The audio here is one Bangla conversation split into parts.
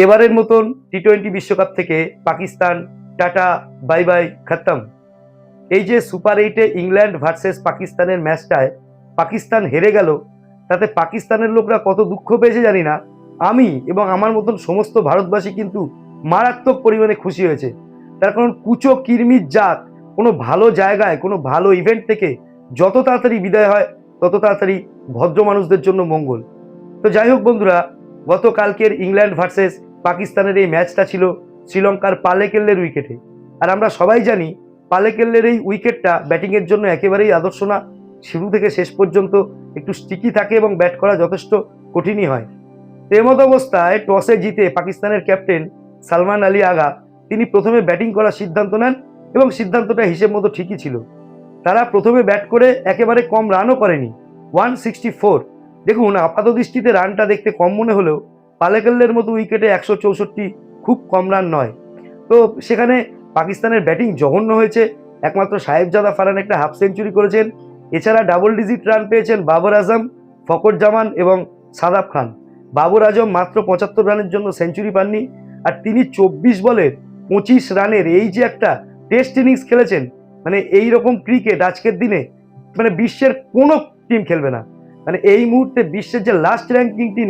এবারের মতন টি-20 বিশ্বকাপ থেকে পাকিস্তান টাটা বাই বাই খতম। এই যে সুপার 8-এ ইংল্যান্ড ভার্সেস পাকিস্তানের ম্যাচটায় পাকিস্তান হেরে গেল, তাতে পাকিস্তানের লোকরা কত দুঃখ পেয়েছে জানি না। আমি এবং আমার মতন সমস্ত ভারতবাসী কিন্তু মারাত্মক পরিমাণে খুশি হয়েছে। তার কারণ কুচো কিরমির জাত কোনো ভালো জায়গায় কোনো ভালো ইভেন্ট থেকে যত তাড়াতাড়ি বিদায় হয় তত তাড়াতাড়ি ভদ্র মানুষদের জন্য মঙ্গল। তো যাই হোক বন্ধুরা, গতকালকের ইংল্যান্ড ভার্সেস পাকিস্তানের এই ম্যাচটা ছিল শ্রীলঙ্কার পালেকেল্লের উইকেটে। আর আমরা সবাই জানি পালেকেল্লের এই উইকেটটা ব্যাটিংয়ের জন্য একেবারেই আদর্শ না। শুরু থেকে শেষ পর্যন্ত একটু স্টিকি থাকে এবং ব্যাট করা যথেষ্ট কঠিনই হয়। এমত অবস্থায় টসে জিতে পাকিস্তানের ক্যাপ্টেন সালমান আলী আগা তিনি প্রথমে ব্যাটিং করার সিদ্ধান্ত নেন এবং সিদ্ধান্তটা হিসেব মতো ঠিকই ছিল। তারা প্রথমে ব্যাট করে একেবারে কম রানও করেনি, 164। দেখুন, আপাত দৃষ্টিতে রানটা দেখতে কম মনে হলেও পালেকেল্লের মতো উইকেটে 164 খুব কম রান নয়। তো সেখানে পাকিস্তানের ব্যাটিং জঘন্য হয়েছে। একমাত্র সাহেবজাদা ফারহান একটা হাফ সেঞ্চুরি করেছেন। এছাড়া ডাবল ডিজিট রান পেয়েছেন বাবর আজম, ফকর জামান এবং সাদাব খান। বাবর আজম মাত্র 75 রানের জন্য সেঞ্চুরি পাননি। আর তিনি 24 বলে 25 রানের এই যে একটা টেস্ট ইনিংস খেলেছেন, মানে এই রকম ক্রিকেট আজকের দিনে মানে বিশ্বের কোনো টিম খেলবে না। মানে এই মুহূর্তে বিশ্বের যে লাস্ট র্যাঙ্কিং টিম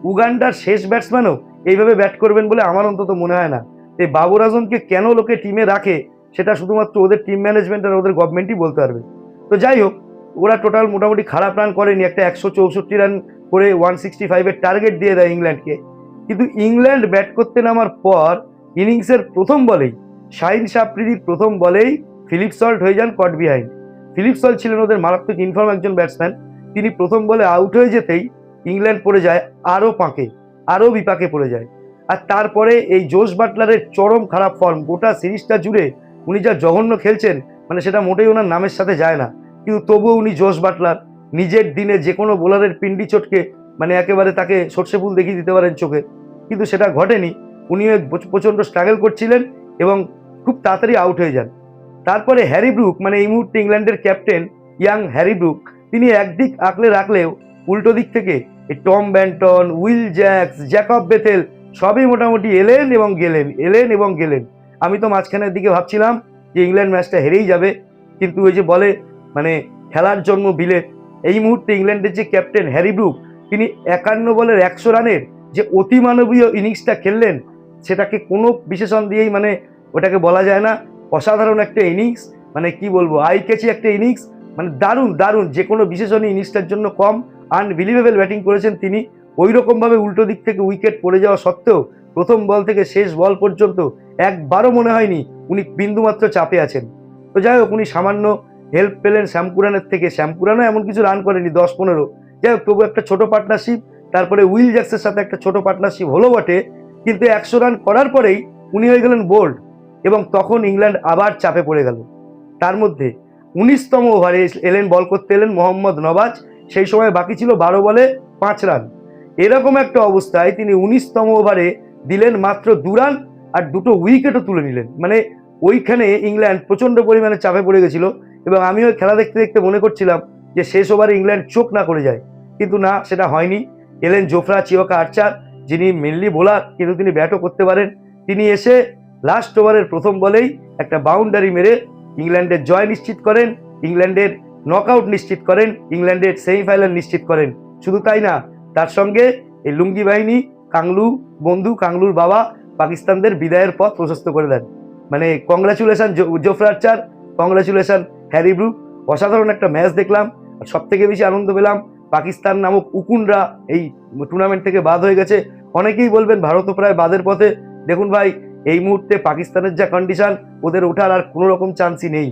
উগান্ডার শেষ ব্যাটসম্যানও এইভাবে ব্যাট করবেন বলে আমার অন্তত মনে হয় না। এই বাবর আজমকে কেন লোকে টিমে রাখে সেটা শুধুমাত্র ওদের টিম ম্যানেজমেন্ট আর ওদের গভর্নমেন্টই বলতে পারবে। তো যাই হোক, ওরা টোটাল মোটামুটি খারাপ রান করেনি, একটা 164 রান করে 165-এর টার্গেট দিয়ে দেয় ইংল্যান্ডকে। কিন্তু ইংল্যান্ড ব্যাট করতে নামার পর ইনিংসের প্রথম বলেই শাহিন শাহ আফ্রিদির প্রথম বলেই ফিলিপ সল্ট হয়ে যান কট বিহাইন্ড। ফিলিপ সল্ট ছিলেন ওদের মারাত্মক ইনফর্ম একজন ব্যাটসম্যান। তিনি প্রথম বলে আউট হয়ে যেতেই ইংল্যান্ড পড়ে যায় আরও বিপাকে পড়ে যায়। আর তারপরে এই জোস বাটলারের চরম খারাপ ফর্ম, গোটা সিরিজটা জুড়ে উনি যা জঘন্য খেলছেন মানে সেটা মোটেই ওনার নামের সাথে যায় না। কিন্তু তবুও উনি জোস বাটলার নিজের দিনে যে কোনো বোলারের পিন্ডি চটকে মানে একেবারে তাকে সর্ষে ফুল দেখিয়ে দিতে পারেন চোখে, কিন্তু সেটা ঘটেনি। উনি প্রচণ্ড স্ট্রাগল করছিলেন এবং খুব তাড়াতাড়ি আউট হয়ে যান। তারপরে হ্যারি ব্রুক, মানে এই মুহূর্তে ইংল্যান্ডের ক্যাপ্টেন ইয়াং হ্যারি ব্রুক, তিনি একদিক আঁকলে রাখলেও উল্টো দিক থেকে এই Tom Banton, Will Jacks, Jacob Bethell সবই মোটামুটি এলেন এবং গেলেন। আমি তো মাঝখানের দিকে ভাবছিলাম যে ইংল্যান্ড ম্যাচটা হেরেই যাবে, কিন্তু ওই যে বলে মানে খেলার জন্ম বিলেত। এই মুহূর্তে ইংল্যান্ডের যে ক্যাপ্টেন হ্যারি ব্রুক, তিনি 51 বলের 100 রানের যে অতিমানবীয় ইনিংসটা খেললেন সেটাকে কোনো বিশেষণ দিয়েই মানে ওটাকে বলা যায় না। অসাধারণ একটা ইনিংস, মানে কি বলবো, আই ক্যাচি একটা ইনিংস, মানে দারুণ যে কোনো বিশেষণই ইনিংসটার জন্য কম। আনবিলিভেবল ব্যাটিং করেছেন তিনি। ওই রকমভাবে উল্টো দিক থেকে উইকেট পড়ে যাওয়া সত্ত্বেও প্রথম বল থেকে শেষ বল পর্যন্ত একবারও মনে হয়নি উনি বিন্দুমাত্র চাপে আছেন। তো যাই হোক, উনি সামান্য হেল্প পেলেন শ্যামপুরানের থেকে। শ্যামপুরানও এমন কিছু রান করেনি, 10-15। যাই হোক, তবু একটা ছোট পার্টনারশিপ, তারপরে উইল জ্যাক্সের সাথে একটা ছোট পার্টনারশিপ হলো বটে, কিন্তু 100 রান করার পরেই উনি হয়ে গেলেন বোল্ড এবং তখন ইংল্যান্ড আবার চাপে পড়ে গেল। তার মধ্যে 19তম ওভারে বল করতে এলেন মোহাম্মদ নওয়াজ। সেই সময় বাকি ছিল 12 বলে 5 রান। এরকম একটা অবস্থায় তিনি 19তম ওভারে দিলেন মাত্র 2 রান আর 2টো উইকেটও তুলে নিলেন। মানে ওইখানে ইংল্যান্ড প্রচন্ড পরিমাণে চাপে পড়ে গেছিল এবং আমি ওই খেলা দেখতে দেখতে মনে করছিলাম যে শেষ ওভারে ইংল্যান্ড চোখ না করে যায়, কিন্তু না, সেটা হয়নি। এলেন জোফরা চিওকা আর্চার, যিনি মেনলি বোলার কিন্তু তিনি ব্যাটও করতে পারেন। তিনি এসে লাস্ট ওভারের প্রথম বলেই একটা বাউন্ডারি মেরে ইংল্যান্ডের জয় নিশ্চিত করেন, ইংল্যান্ডের নকআউট নিশ্চিত করেন, ইংল্যান্ডের সেমিফাইনাল নিশ্চিত করেন। শুধু তাই না, তার সঙ্গে এই লুঙ্গি বাহিনী, কাংলু বন্ধু, কাংলুর বাবা পাকিস্তানদের বিদায়ের পথ প্রশস্ত করে দেন। মানে কংগ্রাচুলেশন জোফরা আর্চার, কংগ্রাচুলেশন হ্যারি ব্রুক। অসাধারণ একটা ম্যাচ দেখলাম। আর সব থেকে বেশি আনন্দ পেলাম পাকিস্তান নামক উকুনরা এই টুর্নামেন্ট থেকে বাদ হয়ে গেছে। অনেকেই বলবেন ভারতও প্রায় বাদের পথে। দেখুন ভাই, এই মুহূর্তে পাকিস্তানের যা কন্ডিশন, ওদের ওঠার আর কোনো রকম চান্সই নেই।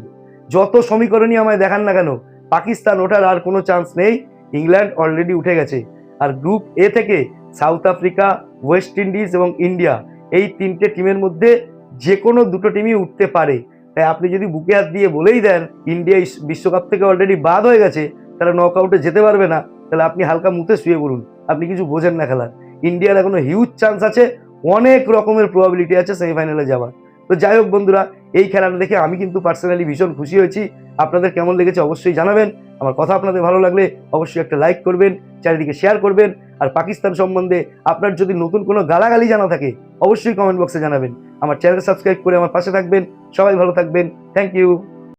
যত সমীকরণই আমায় দেখান না কেন, পাকিস্তান ওঠার আর কোনো চান্স নেই। ইংল্যান্ড অলরেডি উঠে গেছে। আর গ্রুপ এ থেকে সাউথ আফ্রিকা, ওয়েস্ট ইন্ডিজ এবং ইন্ডিয়া, এই 3টে টিমের মধ্যে যে কোনো 2টো টিমই উঠতে পারে। তাই আপনি যদি বুকে হাত দিয়ে বলেই দেন ইন্ডিয়া বিশ্বকাপ থেকে অলরেডি বাদ হয়ে গেছে, তারা নকআউটে যেতে পারবে না, তাহলে আপনি হালকা মুতে শুয়ে বলুন, আপনি কিছু বোঝেন না খেলার। ইন্ডিয়ার এখনো হিউজ চান্স আছে, অনেক রকমের প্রবাবিলিটি আছে সেমিফাইনালে যাওয়ার। তো যাই হোক বন্ধুরা, এই খেলাটা দেখে আমি কিন্তু পার্সোনালি ভীষণ খুশি হয়েছি। আপনাদের কেমন লেগেছে অবশ্যই জানাবেন। আমার কথা আপনাদের ভালো লাগলে অবশ্যই একটা লাইক করবেন, চারিদিকে শেয়ার করবেন। আর পাকিস্তান সম্বন্ধে আপনার যদি নতুন কোনো গালাগালি জানা থাকে অবশ্যই কমেন্ট বক্সে জানাবেন। আমার চ্যানেল সাবস্ক্রাইব করে আমার পাশে থাকবেন। সবাই ভালো থাকবেন। Thank you.